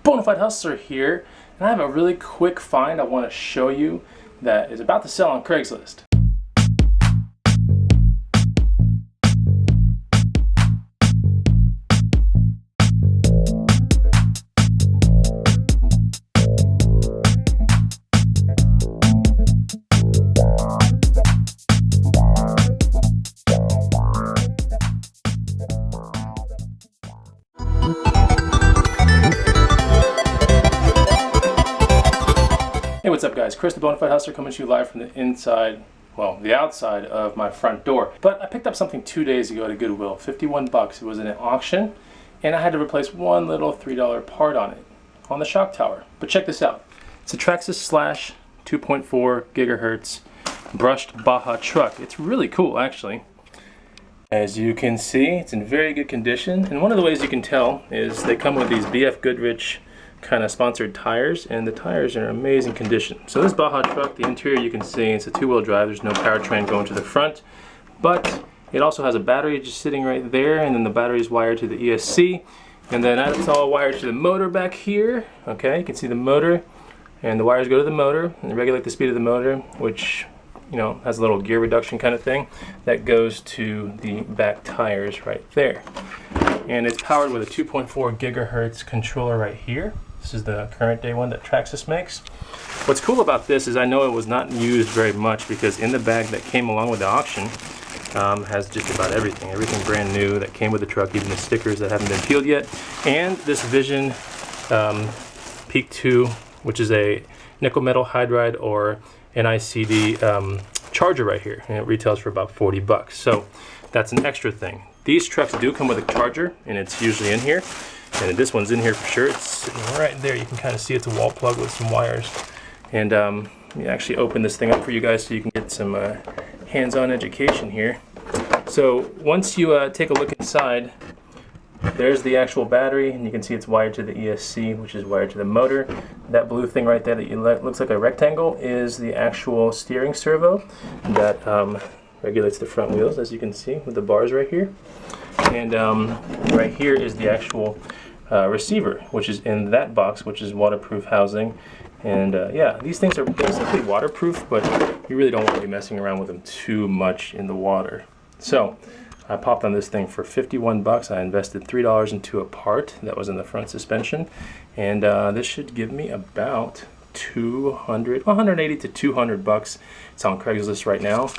Bonafide Hustler here, and I have a really quick find I want to show you that is about to sell on Craigslist. Hey, what's up guys? Chris the Bonafide Hustler coming to you live from the inside, well, the outside of my front door. But I picked up something 2 days ago at a Goodwill, 51 bucks. It was in an auction, and I had to replace one little $3 part on it, on the shock tower. But check this out. It's a Traxxas Slash 2.4 gigahertz brushed Baja truck. It's really cool, actually. As you can see, it's in very good condition. And one of the ways you can tell is they come with these BF Goodrich kind of sponsored tires, and the tires are in amazing condition. So this Baja truck, the interior you can see, it's a two-wheel drive. There's no powertrain going to the front, but it also has a battery just sitting right there, and then the battery is wired to the ESC, and then that's all wired to the motor back here. Okay, you can see the motor, and the wires go to the motor and regulate the speed of the motor, which, you know, has a little gear reduction kind of thing that goes to the back tires right there. And it's powered with a 2.4 gigahertz controller right here. This is the current day one that Traxxas makes. What's cool about this is I know it was not used very much, because in the bag that came along with the auction has just about everything brand new that came with the truck, even the stickers that haven't been peeled yet, and this Vision Peak 2, which is a nickel metal hydride or NICD charger right here, and it retails for about 40 bucks. So that's an extra thing. These trucks do come with a charger, and it's usually in here. And this one's in here for sure. It's sitting right there. You can kind of see it's a wall plug with some wires. And you actually open this thing up for you guys so you can get some hands-on education here. So once you take a look inside, there's the actual battery, and you can see it's wired to the ESC, which is wired to the motor. That blue thing right there that looks like a rectangle is the actual steering servo that regulates the front wheels, as you can see with the bars right here. And right here is the actual receiver, which is in that box, which is waterproof housing. And yeah, these things are basically waterproof, but you really don't want to be messing around with them too much in the water. So I popped on this thing for 51 bucks. I invested $3 into a part that was in the front suspension, and this should give me about 180 to 200 bucks. It's on Craigslist right now,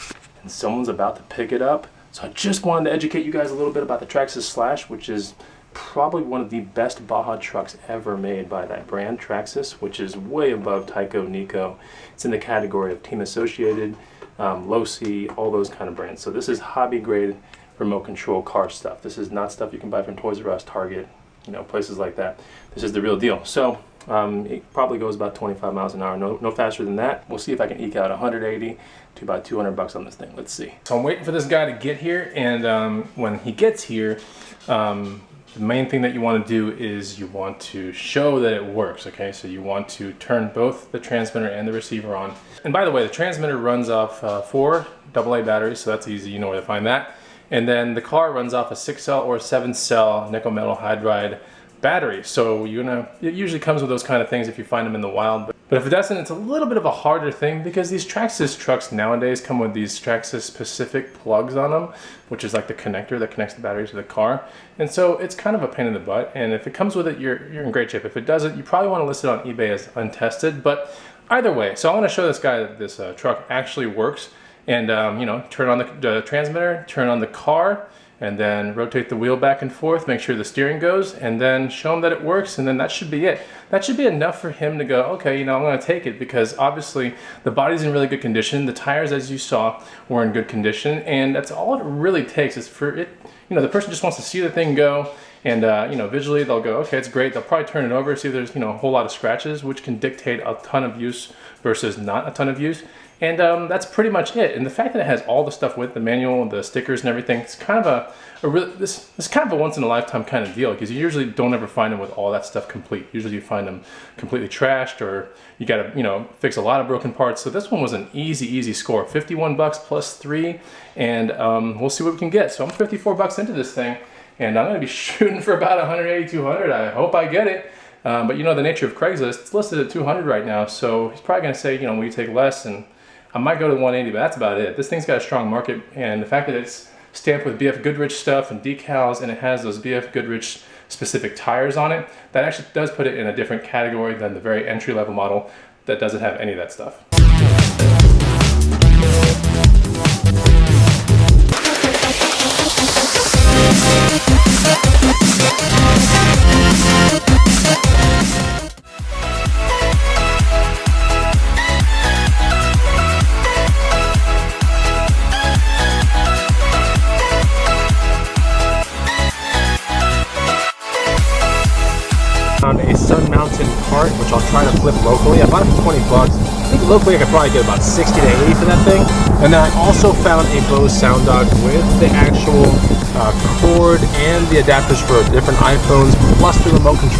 and someone's about to pick it up. So I just wanted to educate you guys a little bit about the Traxxas Slash, which is probably one of the best Baja trucks ever made by that brand, Traxxas, which is way above Tyco, Nico. It's in the category of Team Associated, Low-C, all those kind of brands. So this is hobby-grade remote control car stuff. This is not stuff you can buy from Toys R Us, Target, you know, places like that. This is the real deal. So it probably goes about 25 miles an hour, no faster than that. We'll see if I can eke out 180 to about 200 bucks on this thing. Let's see. So I'm waiting for this guy to get here, and when he gets here, the main thing that you want to do is you want to show that it works, okay? So you want to turn both the transmitter and the receiver on. And by the way, the transmitter runs off 4 AA batteries, so that's easy, you know where to find that. And then the car runs off a 6-cell or 7-cell nickel metal hydride battery. So it usually comes with those kind of things if you find them in the wild. But if it doesn't, it's a little bit of a harder thing, because these Traxxas trucks nowadays come with these Traxxas specific plugs on them, which is like the connector that connects the battery to the car. And so it's kind of a pain in the butt. And if it comes with it, you're in great shape. If it doesn't, you probably want to list it on eBay as untested. But either way, so I want to show this guy that this truck actually works. And you know, turn on the transmitter, turn on the car, and then rotate the wheel back and forth, make sure the steering goes, and then show him that it works, and then that should be it. That should be enough for him to go, okay, you know, I'm gonna take it, because obviously the body's in really good condition. The tires, as you saw, were in good condition, and that's all it really takes is for it, you know, the person just wants to see the thing go, and you know, visually they'll go, okay, it's great. They'll probably turn it over, see if there's, you know, a whole lot of scratches, which can dictate a ton of use versus not a ton of use. And that's pretty much it. And the fact that it has all the stuff with the manual and the stickers and everything, it's kind of this is kind of a once in a lifetime kind of deal, because you usually don't ever find them with all that stuff complete. Usually you find them completely trashed, or you gotta, you know, fix a lot of broken parts. So this one was an easy score. 51 bucks plus 3, and we'll see what we can get. So I'm 54 bucks into this thing, and I'm gonna be shooting for about 180, 200. I hope I get it. But you know the nature of Craigslist, it's listed at 200 right now, so he's probably going to say, you know, will you take less? And I might go to 180, but that's about it. This thing's got a strong market, and the fact that it's stamped with BF Goodrich stuff and decals, and it has those BF Goodrich specific tires on it, that actually does put it in a different category than the very entry-level model that doesn't have any of that stuff. Found a Sun Mountain cart, which I'll try to flip locally. I bought it for 20 bucks. I think locally I could probably get about 60 to 80 for that thing. And then I also found a Bose sound dock with the actual cord and the adapters for different iPhones, plus the remote control.